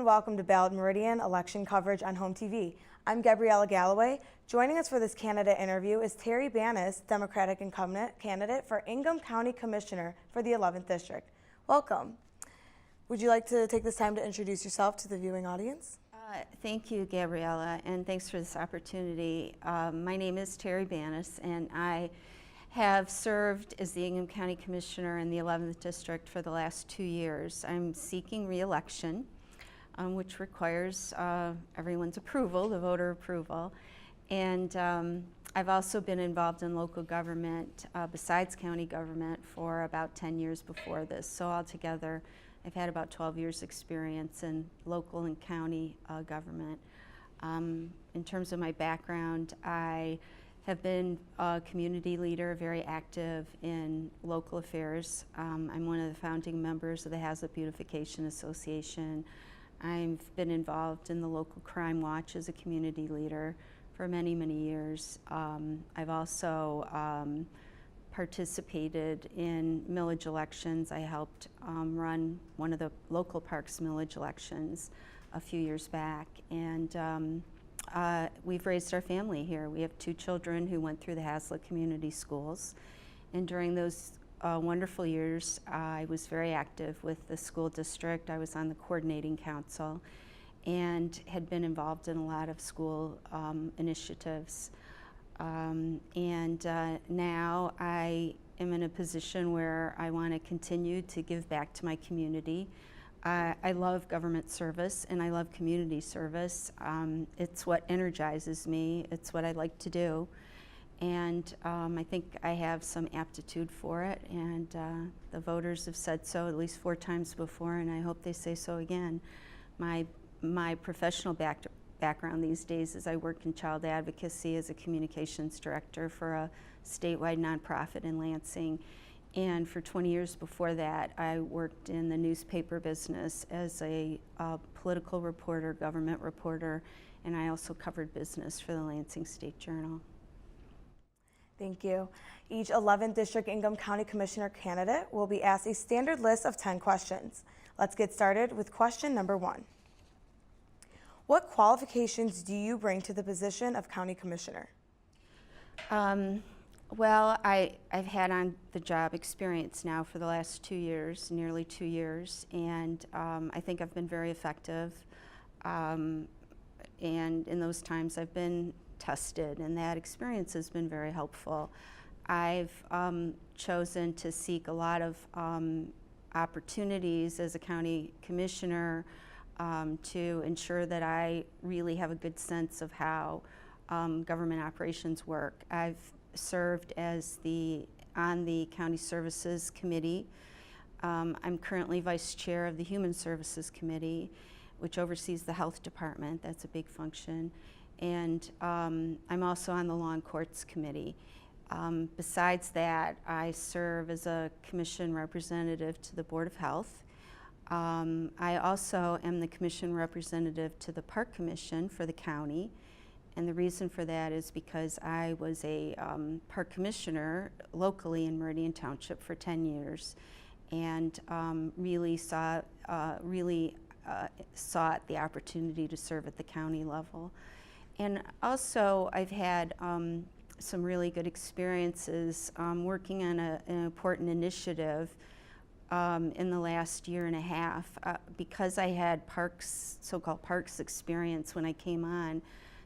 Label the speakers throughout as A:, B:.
A: welcome to Ballot Meridian election coverage on HOMTV. I'm Gabriella Galloway. Joining us for this candidate interview is Teri Banas, Democratic Incumbent Candidate for Ingham County Commissioner for the 11th District. Welcome. Would you like to take this time to introduce yourself to the viewing audience?
B: Thank you, Gabriella, and thanks for this opportunity. My name is Teri Banas, and I have served as the Ingham County Commissioner in the 11th District for the last 2 years. I'm seeking re-election, which requires everyone's approval, the voter approval. And I've also been involved in local government, besides county government, for about 10 years before this. So altogether, I've had about 12 years experience in local and county government. In terms of my background, I have been a community leader, very active in local affairs. I'm one of the founding members of the Hazlet Beautification Association. I've been involved in the local crime watch as a community leader for many, many years. I've also participated in millage elections. I helped run one of the local parks millage elections a few years back. And we've raised our family here. We have 2 children who went through the Hazlet Community Schools. And during those wonderful years, I was very active with the school district. I was on the coordinating council and had been involved in a lot of school initiatives. Now I am in a position where I want to continue to give back to my community. I love government service and I love community service. It's what energizes me. It's what I like to do. And I think I have some aptitude for it, and the voters have said so at least 4 times before, and I hope they say so again. My professional background these days is I work in child advocacy as a communications director for a statewide nonprofit in Lansing. And for 20 years before that, I worked in the newspaper business as a political reporter, government reporter, and I also covered business for the Lansing State Journal.
A: Thank you. Each 11th District Ingham County Commissioner candidate will be asked a standard list of 10 questions. Let's get started with question number 1. What qualifications do you bring to the position of County Commissioner?
B: Well, I've had on-the-job experience now for the last 2 years, nearly 2 years, and I think I've been very effective. And in those times I've been tested, and that experience has been very helpful. I've chosen to seek a lot of opportunities as a county commissioner to ensure that I really have a good sense of how government operations work. I've served as on the County Services Committee. I'm currently Vice Chair of the Human Services Committee, which oversees the Health Department. That's a big function. And I'm also on the Law and Courts Committee. Besides that, I serve as a commission representative to the Board of Health. I also am the commission representative to the Park Commission for the county. And the reason for that is because I was a park commissioner locally in Meridian Township for 10 years and really sought the opportunity to serve at the county level. And also I've had some really good experiences working on an important initiative in the last year and a half. Because I had so-called parks experience when I came on,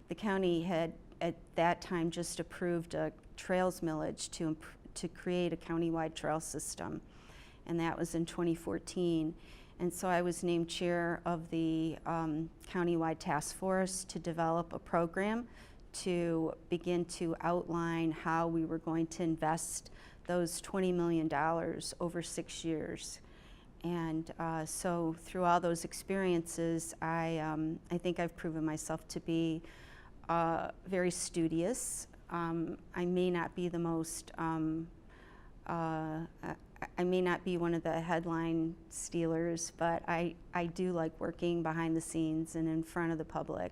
B: the county had at that time just approved a trails millage to create a countywide trail system, and that was in 2014. And so I was named chair of the countywide task force to develop a program to begin to outline how we were going to invest those $20 million over 6 years. And so through all those experiences, I think I've proven myself to be very studious. I may not be the most I may not be one of the headline stealers, but I do like working behind the scenes and in front of the public.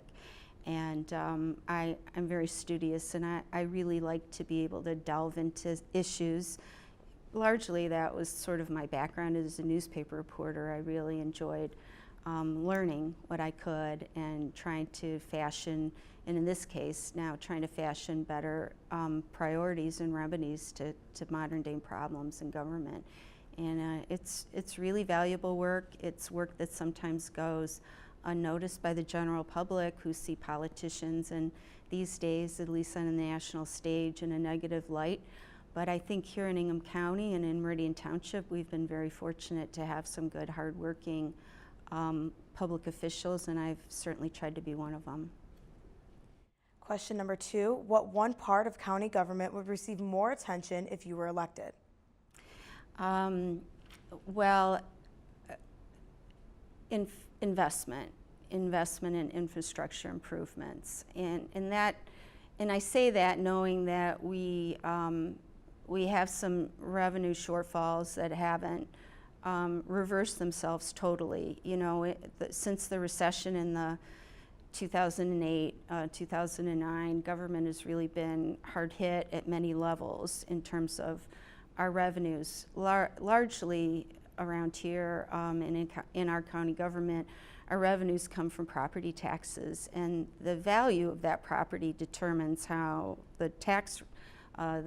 B: And I'm very studious, and I really like to be able to delve into issues. Largely that was sort of my background as a newspaper reporter. I really enjoyed learning what I could and trying to fashion, and in this case now trying to fashion better priorities and remedies to modern day problems in government. And it's really valuable work. It's work that sometimes goes unnoticed by the general public, who see politicians and these days, at least on the national stage, in a negative light. But I think here in Ingham County and in Meridian Township, we've been very fortunate to have some good, hardworking public officials, and I've certainly tried to be one of them.
A: Question number 2, what one part of county government would receive more attention if you were elected?
B: Well, investment in infrastructure improvements, and I say that knowing that we have some revenue shortfalls that haven't reversed themselves totally. You know, since the recession in the 2008, 2009, government has really been hard hit at many levels in terms of our revenues, largely around here in our county government. Our revenues come from property taxes, and the value of that property determines how the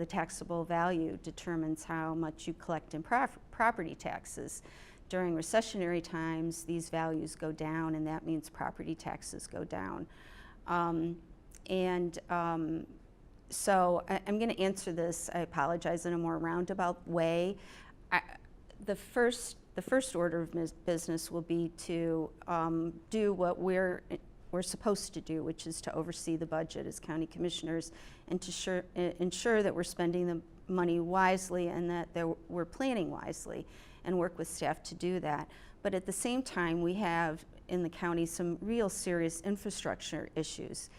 B: taxable value determines how much you collect in property taxes. During recessionary times, these values go down, and that means property taxes go down. So I'm going to answer this, I apologize, in a more roundabout way. The first order of business will be to do what we're supposed to do, which is to oversee the budget as county commissioners and to ensure that we're spending the money wisely and that we're planning wisely, and work with staff to do that. But at the same time, we have in the county some real serious infrastructure issues,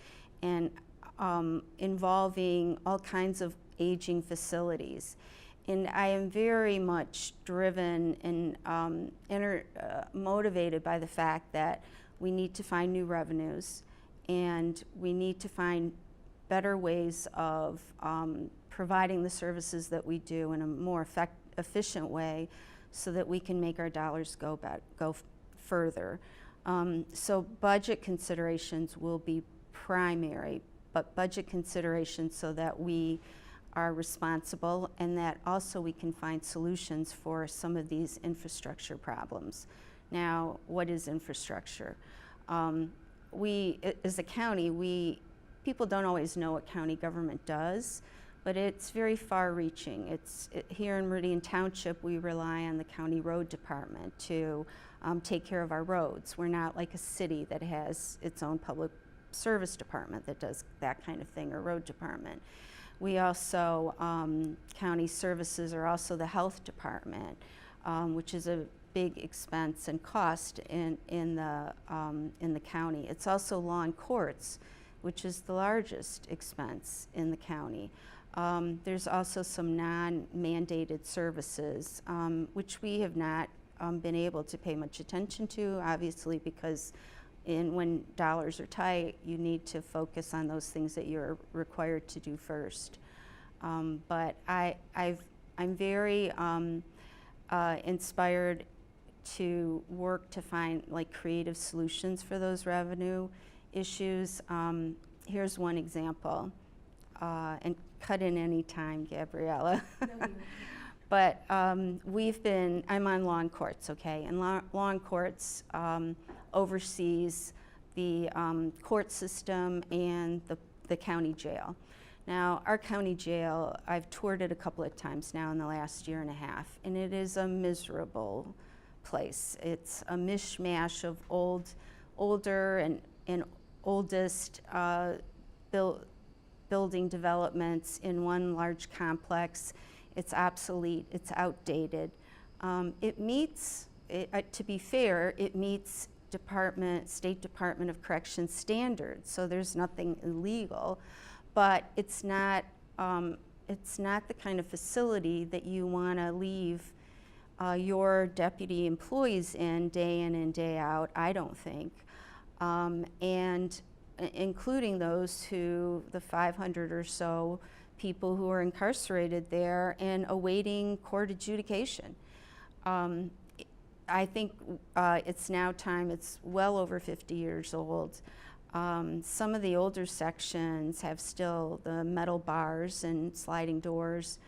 B: and involving all kinds of aging facilities. And I am very much driven and motivated by the fact that we need to find new revenues, and we need to find better ways of providing the services that we do in a more efficient way, so that we can make our dollars go further. So budget considerations will be primary, but budget considerations so that we are responsible and that also we can find solutions for some of these infrastructure problems. Now, what is infrastructure? We, as a county, people don't always know what county government does, but it's very far-reaching. Here in Meridian Township, we rely on the county road department to take care of our roads. We're not like a city that has its own public service department that does that kind of thing, or road department. We also, county services are also the health department, which is a big expense and cost in the county. It's also law and courts, which is the largest expense in the county. There's also some non-mandated services, which we have not been able to pay much attention to, obviously, because when dollars are tight, you need to focus on those things that you're required to do first. But I'm very inspired to work to find creative solutions for those revenue issues. Here's one example, and cut in any time, Gabriella. But I'm on law and courts, okay? And law and courts oversees the court system and the county jail. Now, our county jail, I've toured it a couple of times now in the last year and a half, and it is a miserable place. It's a mishmash of older and oldest building developments in one large complex. It's obsolete, it's outdated. To be fair, it meets State Department of Corrections standards, so there's nothing illegal, but it's not the kind of facility that you want to leave your deputy employees in and day out, I don't think. And including the 500 or so people who are incarcerated there and awaiting court adjudication. I think it's now time. It's well over 50 years old. Some of the older sections have still the metal bars and sliding doors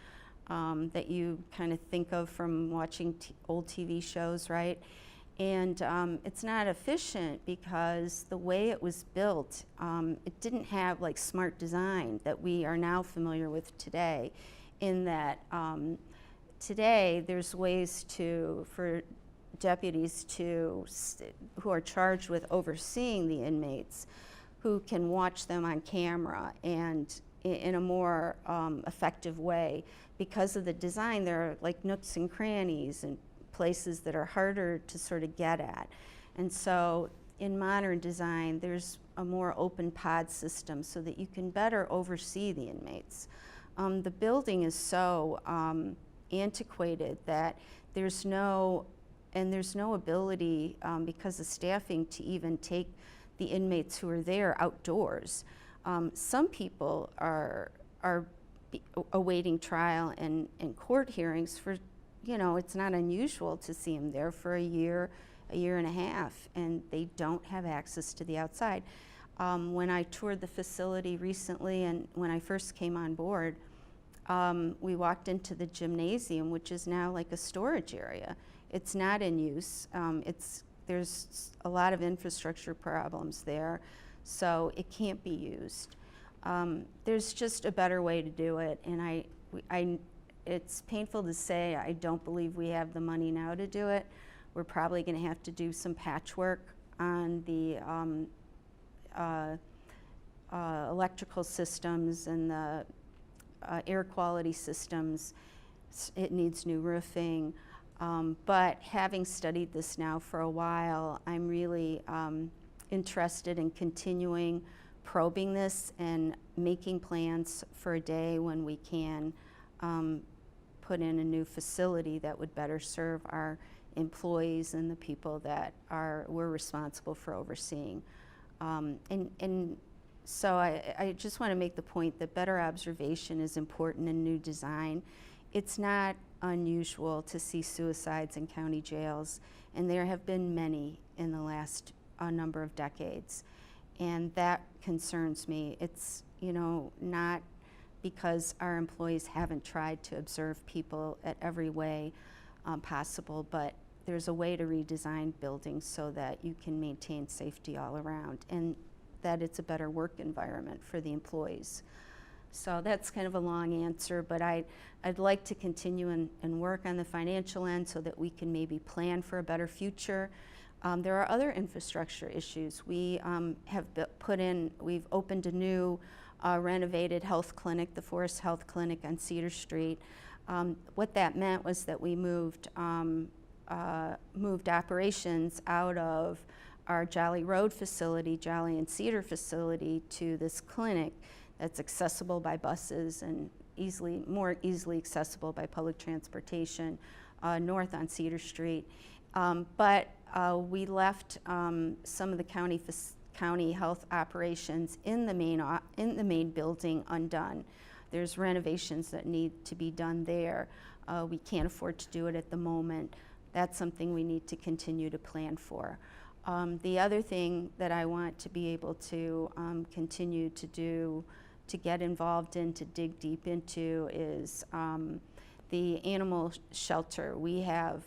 B: that you kind of think of from watching old TV shows, right? And it's not efficient because the way it was built, it didn't have like smart design that we are now familiar with today, in that today there's ways for deputies who are charged with overseeing the inmates, who can watch them on camera and in a more effective way. Because of the design, there are like nooks and crannies and places that are harder to sort of get at. And so in modern design, there's a more open pod system so that you can better oversee the inmates. The building is so antiquated that there's no ability because of staffing to even take the inmates who are there outdoors. Some people are awaiting trial and court hearings for, it's not unusual to see them there for a year and a half, and they don't have access to the outside. When I toured the facility recently and when I first came on board, we walked into the gymnasium, which is now like a storage area. It's not in use. There's a lot of infrastructure problems there, so it can't be used. There's just a better way to do it, and it's painful to say I don't believe we have the money now to do it. We're probably going to have to do some patchwork on the electrical systems and the air quality systems. It needs new roofing. But having studied this now for a while, I'm really interested in continuing probing this and making plans for a day when we can put in a new facility that would better serve our employees and the people that we're responsible for overseeing. And so I just want to make the point that better observation is important in new design. It's not unusual to see suicides in county jails, and there have been many in the last number of decades, and that concerns me. It's not because our employees haven't tried to observe people at every way possible, but there's a way to redesign buildings so that you can maintain safety all around and that it's a better work environment for the employees. So that's kind of a long answer, but I'd like to continue and work on the financial end so that we can maybe plan for a better future. There are other infrastructure issues. We we've opened a new renovated health clinic, the Forest Health Clinic on Cedar Street. What that meant was that we moved operations out of our Jolly Road facility, Jolly and Cedar facility, to this clinic that's accessible by buses and more easily accessible by public transportation north on Cedar Street. But we left some of the county health operations in the main building undone. There's renovations that need to be done there. We can't afford to do it at the moment. That's something we need to continue to plan for. The other thing that I want to be able to continue to do, to get involved in, to dig deep into, is the animal shelter. We have,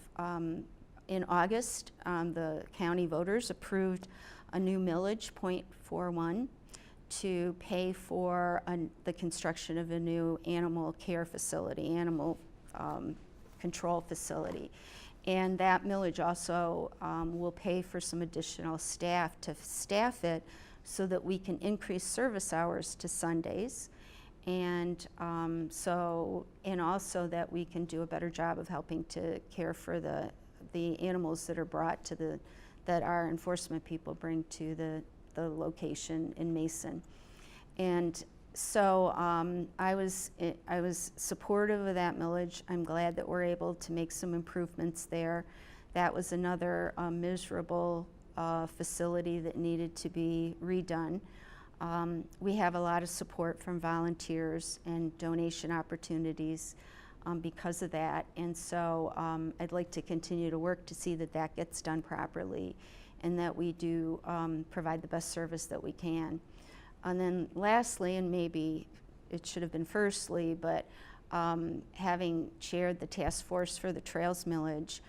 B: in August, the county voters approved a new millage, 0.41, to pay for the construction of a new animal care facility, animal control facility. And that millage also will pay for some additional staff to staff it so that we can increase service hours to Sundays, and also that we can do a better job of helping to care for the animals that are brought to that our enforcement people bring to the location in Mason. And so I was supportive of that millage. I'm glad that we're able to make some improvements there. That was another miserable facility that needed to be redone. We have a lot of support from volunteers and donation opportunities. because of that. And so I'd like to continue to work to see that that gets done properly and that we do provide the best service that we can. And then lastly, and maybe it should have been firstly, but having chaired the task force for the trails millage,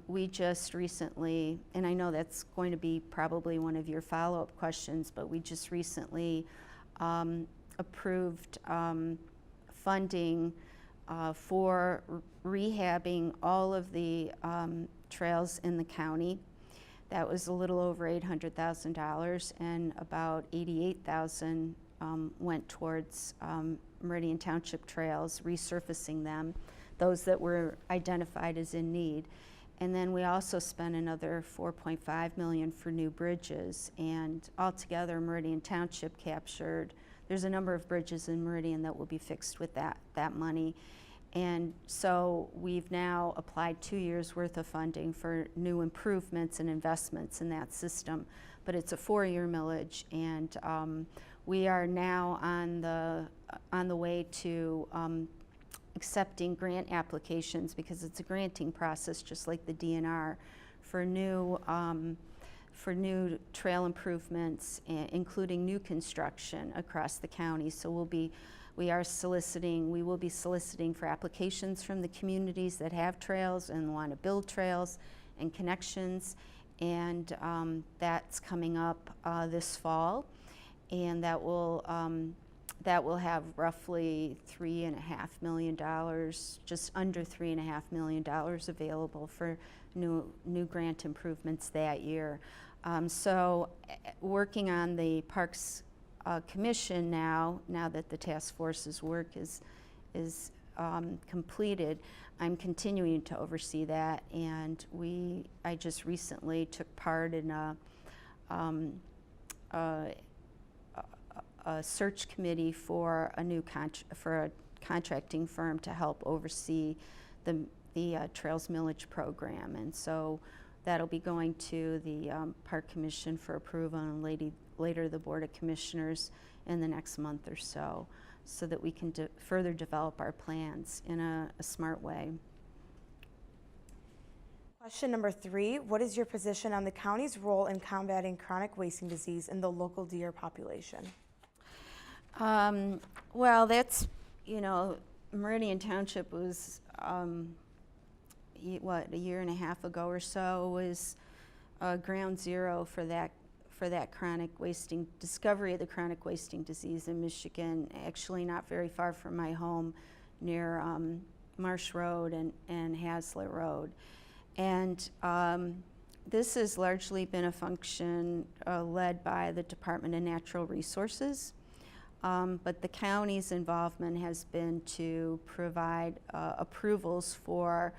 B: we just recently, and I know that's going to be probably one of your follow-up questions, but we just recently approved funding for rehabbing all of the trails in the county. That was a little over $800,000, and about $88,000 went towards Meridian Township trails, resurfacing them, those that were identified as in need. And then we also spent another $4.5 million for new bridges, and altogether Meridian Township captured, there's a number of bridges in Meridian that will be fixed with that money. And so we've now applied 2 years worth of funding for new improvements and investments in that system, but it's a 4-year millage, and we are now on the way to accepting grant applications, because it's a granting process just like the DNR for new trail improvements, including new construction across the county. So we will be soliciting for applications from the communities that have trails and want to build trails and connections, and that's coming up this fall, and that will have roughly $3.5 million, just under $3.5 million available for new grant improvements that year. So working on the Parks Commission now that the task force's work is completed, I'm continuing to oversee that, and I just recently took part in a search committee for a contracting firm to help oversee the Trails Millage program, and so that'll be going to the Park Commission for approval and later the Board of Commissioners in the next month or so that we can further develop our plans in a smart way.
A: Question number 3, what is your position on the county's role in combating chronic wasting disease in the local deer population?
B: Well, that's, Meridian Township was, a year and a half ago or so, was ground zero for that discovery of the chronic wasting disease in Michigan, actually not very far from my home, near Marsh Road and Hasler Road. And this has largely been a function led by the Department of Natural Resources. But the county's involvement has been to provide approvals for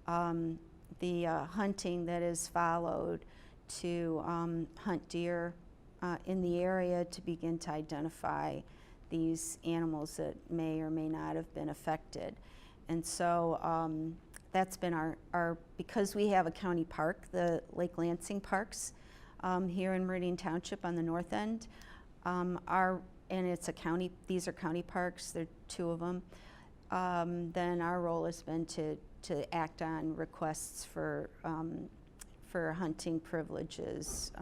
B: the hunting that is followed to hunt deer in the area to begin to identify these animals that may or may not have been affected. And so that's been because we have a county park, the Lake Lansing Parks, here in Meridian Township on the north end, and it's these are county parks, there are 2 of them, then our role has been to act on requests for hunting privileges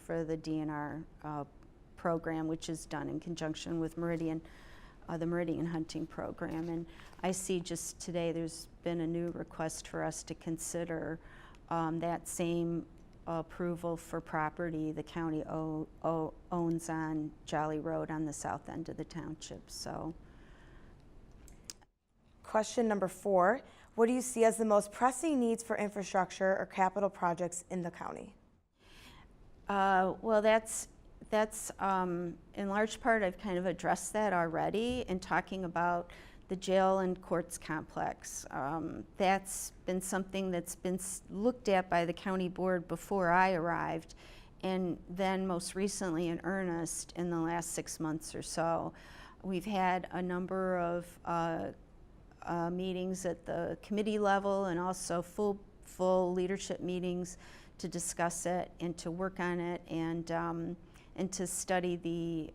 B: for the DNR program, which is done in conjunction with Meridian, the Meridian hunting program. And I see just today there's been a new request for us to consider that same approval for property the county owns on Jolly Road on the south end of the township. So,
A: question number 4, what do you see as the most pressing needs for infrastructure or capital projects in the county?
B: Well, that's in large part I've kind of addressed that already in talking about the jail and courts complex. That's been something that's been looked at by the county board before I arrived, and then most recently in earnest in the last 6 months or so. We've had a number of meetings at the committee level and also full leadership meetings to discuss it and to work on it, and and to study the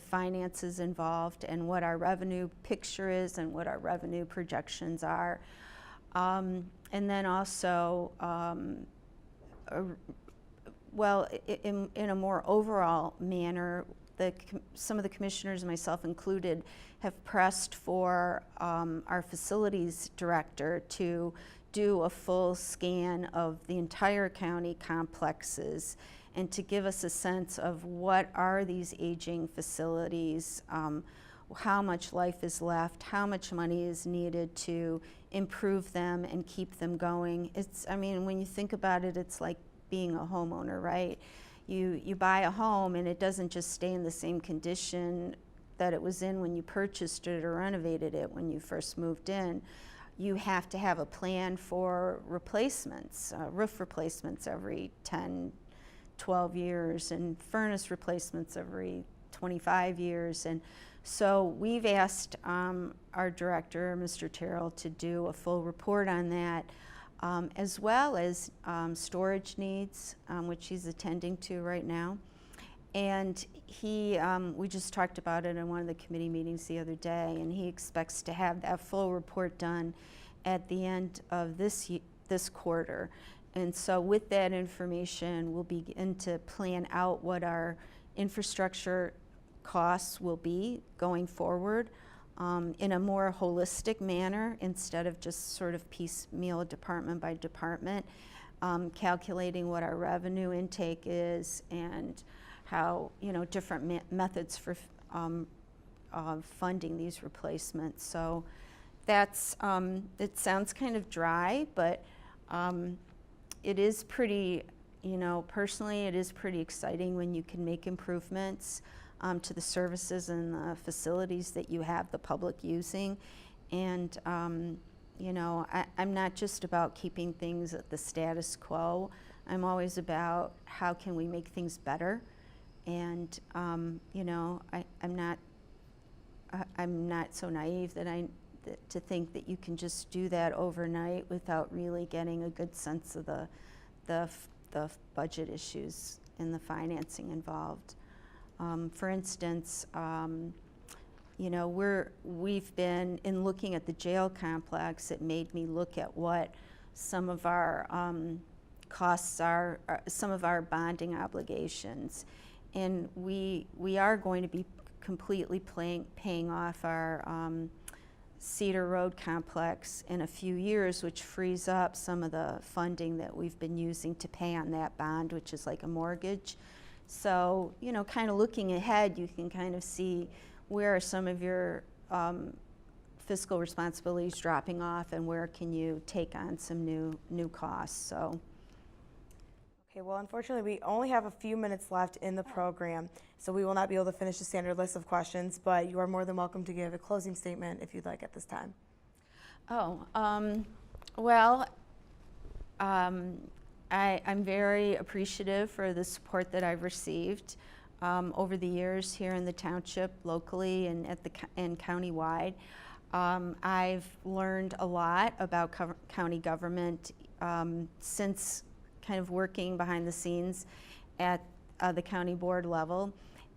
B: finances involved and what our revenue picture is and what our revenue projections are. And then also, in a more overall manner, some of the commissioners, myself included, have pressed for our facilities director to do a full scan of the entire county complexes and to give us a sense of what are these aging facilities, how much life is left, how much money is needed to improve them and keep them going. I mean, when you think about it, it's like being a homeowner, right? You buy a home and it doesn't just stay in the same condition that it was in when you purchased it or renovated it when you first moved in. You have to have a plan for replacements, roof replacements every 10, 12 years, and furnace replacements every 25 years. And so we've asked our director, Mr. Terrell, to do a full report on that, as well as storage needs, which he's attending to right now. And we just talked about it in one of the committee meetings the other day, and he expects to have that full report done at the end of this quarter. And so with that information, we'll begin to plan out what our infrastructure costs will be going forward in a more holistic manner instead of just sort of piecemeal department by department, calculating what our revenue intake is and how, different methods for funding these replacements. So that's, it sounds kind of dry, but it is pretty, personally it is pretty exciting when you can make improvements to the services and the facilities that you have the public using. And, I'm not just about keeping things at the status quo. I'm always about how can we make things better. And, I'm not so naive to think that you can just do that overnight without really getting a good sense of the budget issues and the financing involved. For instance, we've been, in looking at the jail complex, it made me look at what some of our costs are, some of our bonding obligations. And we are going to be completely paying off our Cedar Road complex in a few years, which frees up some of the funding that we've been using to pay on that bond, which is like a mortgage. So, kind of looking ahead, you can kind of see where are some of your fiscal responsibilities dropping off and where can you take on some new costs. So.
A: Okay, well, unfortunately, we only have a few minutes left in the program, so we will not be able to finish the standard list of questions, but you are more than welcome to give a closing statement if you'd like at this time.
B: I'm very appreciative for the support that I've received over the years here in the township, locally, and and countywide. I've learned a lot about county government since kind of working behind the scenes at the county board level.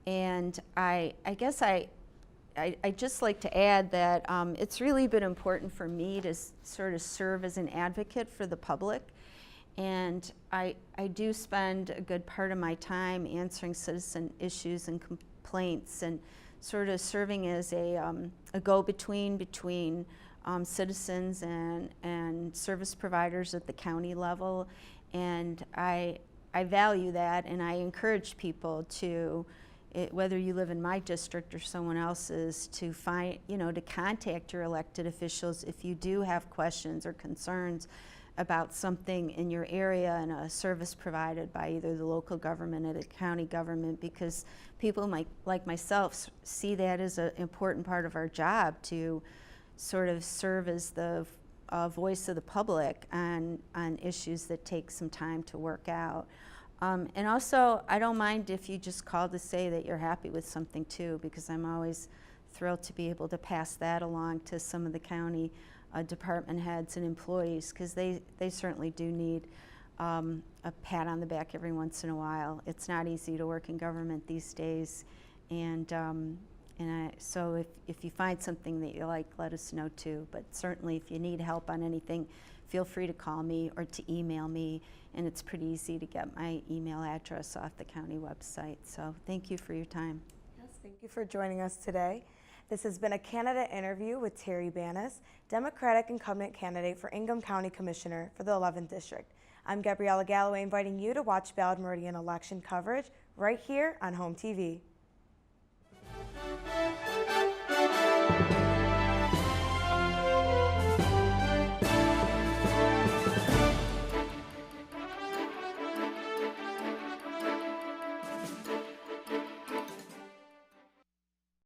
B: And I guess I'd just like to add that it's really been important for me to sort of serve as an advocate for the public. And I do spend a good part of my time answering citizen issues and complaints and sort of serving as a go-between between citizens and service providers at the county level. And I value that, and I encourage people to, whether you live in my district or someone else's, to contact your elected officials if you do have questions or concerns about something in your area and a service provided by either the local government or the county government, because people like myself see that as an important part of our job to sort of serve as the voice of the public on issues that take some time to work out. And also, I don't mind if you just call to say that you're happy with something too, because I'm always thrilled to be able to pass that along to some of the county department heads and employees, because they certainly do need a pat on the back every once in a while. It's not easy to work in government these days, so if you find something that you like, let us know too. But certainly if you need help on anything, feel free to call me or to email me, and it's pretty easy to get my email address off the county website. So thank you for your time.
A: Yes, thank you for joining us today. This has been a candidate interview with Teri Banas, Democratic Incumbent Candidate for Ingham County Commissioner for the 11th District. I'm Gabriella Galloway, inviting you to watch Ballard Meridian election coverage right here on HOMTV.